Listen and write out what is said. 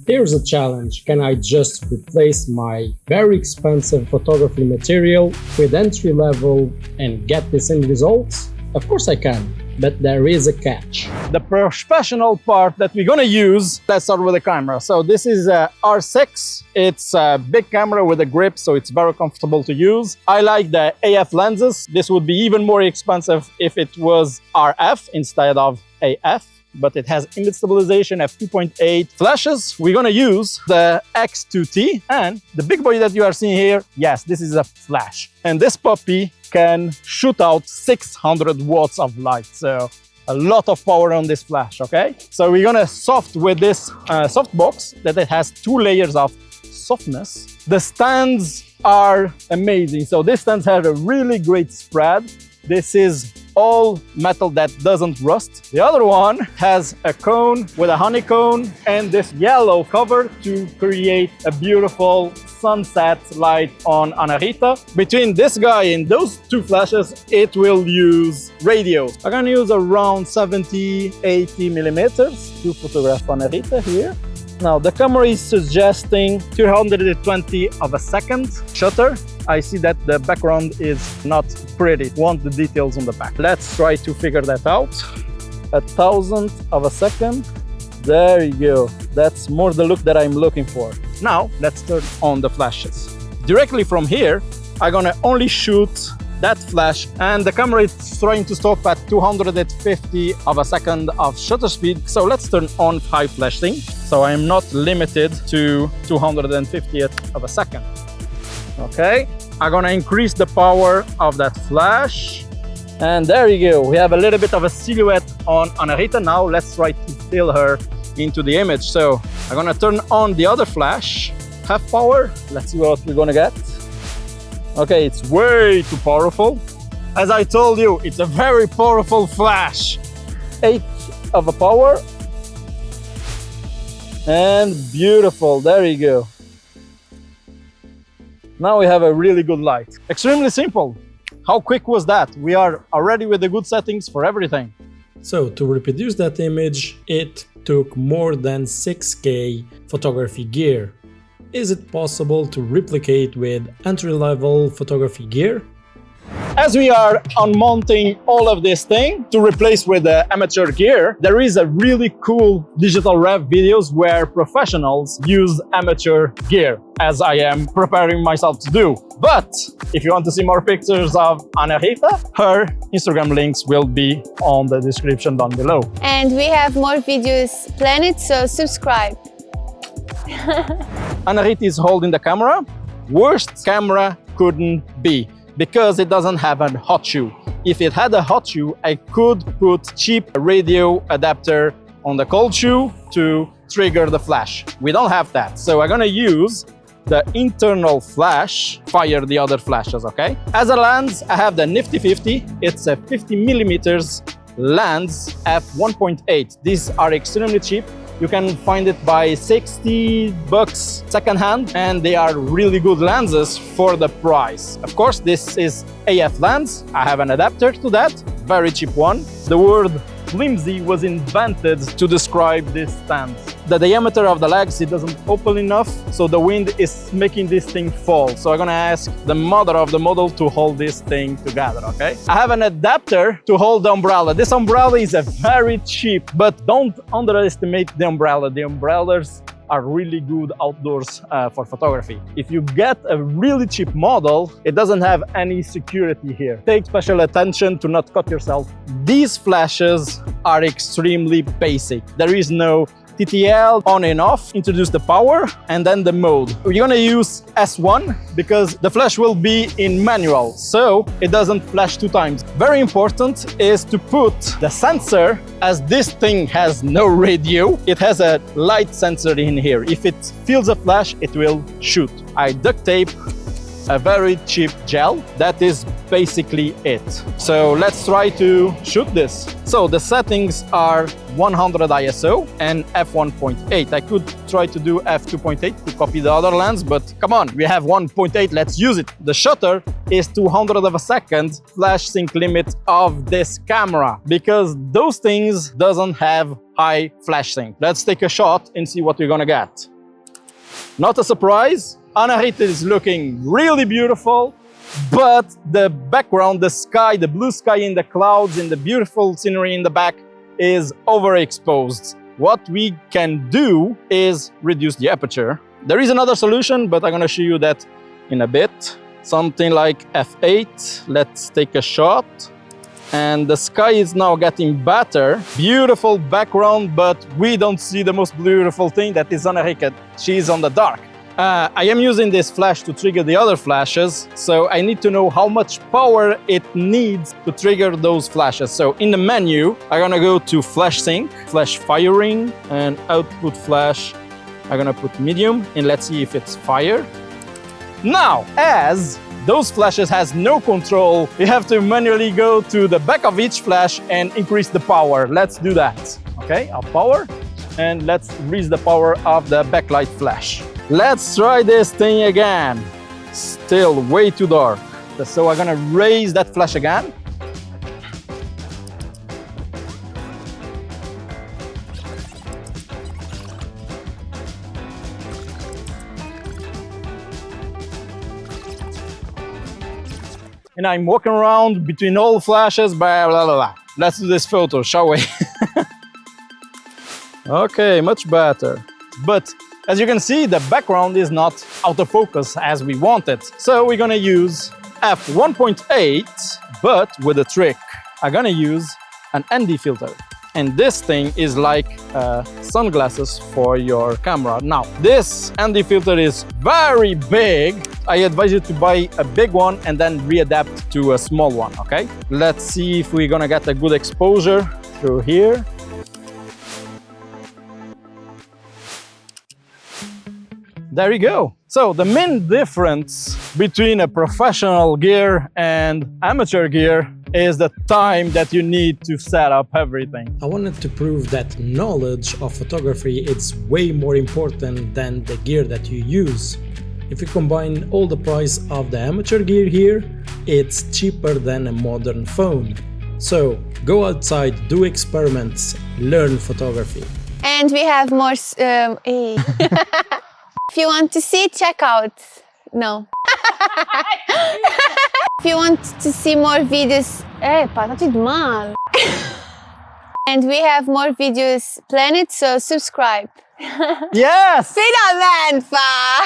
Here's a challenge. Can I just replace my very expensive photography material with entry level and get the same results? Of course I can, but there is a catch. The professional part that we're gonna use, let's start with the camera. So this is a R6. It's a big camera with a grip, so it's very comfortable to use. I like the AF lenses. This would be even more expensive if it was RF instead of AF, but it has image stabilization, f2.8 flashes. We're gonna use the X2T, and the big boy that you are seeing here, yes, this is a flash. And this puppy can shoot out 600 watts of light, so a lot of power on this flash, okay? So we're gonna soft with this softbox that it has 2 layers of softness. The stands are amazing. So this stands have a really great spread. This is all metal that doesn't rust. The other one has a cone with a honeycomb and this yellow cover to create a beautiful sunset light on Anahita. Between this guy and those 2 flashes, it will use radios. I'm gonna use around 70-80 millimeters to photograph Anahita here. Now the camera is suggesting 220 of a second shutter. I see that the background is not pretty. Want the details on the back. Let's try to figure that out. 1,000 of a second. There you go. That's more the look that I'm looking for. Now let's turn on the flashes. Directly from here, I'm gonna only shoot that flash, and the camera is trying to stop at 250 of a second of shutter speed. So let's turn on high flashing. So I'm not limited to 250th of a second. Okay, I'm gonna increase the power of that flash. And there you go. We have a little bit of a silhouette on Anahita. Now let's try to fill her into the image. So I'm gonna turn on the other flash, half power. Let's see what we're gonna get. Okay, it's way too powerful. As I told you, it's a very powerful flash. 8 of a power. And beautiful, there you go. Now we have a really good light. Extremely simple. How quick was that? We are already with the good settings for everything. So to reproduce that image, it took more than 6K photography gear. Is it possible to replicate with entry-level photography gear? As we are unmounting all of this thing to replace with the amateur gear, there is a really cool digital rev videos where professionals use amateur gear, as I am preparing myself to do. But if you want to see more pictures of Anahita, her Instagram links will be on the description down below. And we have more videos planned, so subscribe. Anahita is holding the camera. Worst camera couldn't be, because it doesn't have a hot shoe. If it had a hot shoe, I could put cheap radio adapter on the cold shoe to trigger the flash. We don't have that, so I'm gonna use the internal flash, fire the other flashes, okay? As a lens, I have the Nifty 50. It's a 50 millimeters lens f1.8. These are extremely cheap. You can find it by 60 bucks secondhand, and they are really good lenses for the price. Of course, this is AF lens. I have an adapter to that, very cheap one. The word flimsy was invented to describe this stance. The diameter of the legs, it doesn't open enough, so the wind is making this thing fall. So I'm gonna ask the mother of the model to hold this thing together, okay? I have an adapter to hold the umbrella. This umbrella is a very cheap, but don't underestimate the umbrella. The umbrellas are really good outdoors for photography. If you get a really cheap model, it doesn't have any security here. Take special attention to not cut yourself. These flashes are extremely basic. There is no TTL on and off. Introduce the power and then the mode. We're gonna use S1 because the flash will be in manual, so it doesn't flash 2 times. Very important is to put the sensor, as this thing has no radio, it has a light sensor in here. If it feels a flash, it will shoot. I duct tape a very cheap gel. That is basically it. So let's try to shoot this. So the settings are 100 ISO and f1.8. I could try to do f2.8 to copy the other lens, but come on, we have 1.8, let's use it. The shutter is 200 of a second flash sync limit of this camera because those things doesn't have high flash sync. Let's take a shot and see what we're gonna get. Not a surprise, Anahit is looking really beautiful, but the background, the sky, the blue sky in the clouds and the beautiful scenery in the back is overexposed. What we can do is reduce the aperture. There is another solution, but I'm gonna show you that in a bit. Something like f8. Let's take a shot. And the sky is now getting better. Beautiful background, but we don't see the most beautiful thing, that is Anahit. She's on the dark. I am using this flash to trigger the other flashes, so I need to know how much power it needs to trigger those flashes. So in the menu, I'm gonna go to flash sync, flash firing, and output flash. I'm gonna put medium, and let's see if it's fire. Now, as those flashes has no control, you have to manually go to the back of each flash and increase the power. Let's do that. Okay, I'll power, and let's increase the power of the backlight flash. Let's try this thing again. Still way too dark. So I'm gonna raise that flash again. And I'm walking around between all flashes, blah, blah, blah, blah. Let's do this photo, shall we? Okay, much better. But as you can see, the background is not out of focus as we want it. So we're gonna use f1.8, but with a trick. I'm gonna use an ND filter. And this thing is like sunglasses for your camera. Now, this ND filter is very big. I advise you to buy a big one and then readapt to a small one, okay? Let's see if we're gonna get a good exposure through here. There you go. So the main difference between a professional gear and amateur gear is the time that you need to set up everything. I wanted to prove that knowledge of photography is way more important than the gear that you use. If you combine all the price of the amateur gear here, it's cheaper than a modern phone. So go outside, do experiments, learn photography. And we have more. If you want to see, check out. No. If you want to see more videos. Pá, tá tudo mal. And we have more videos planned, so subscribe. Yes! Finalmente, pá!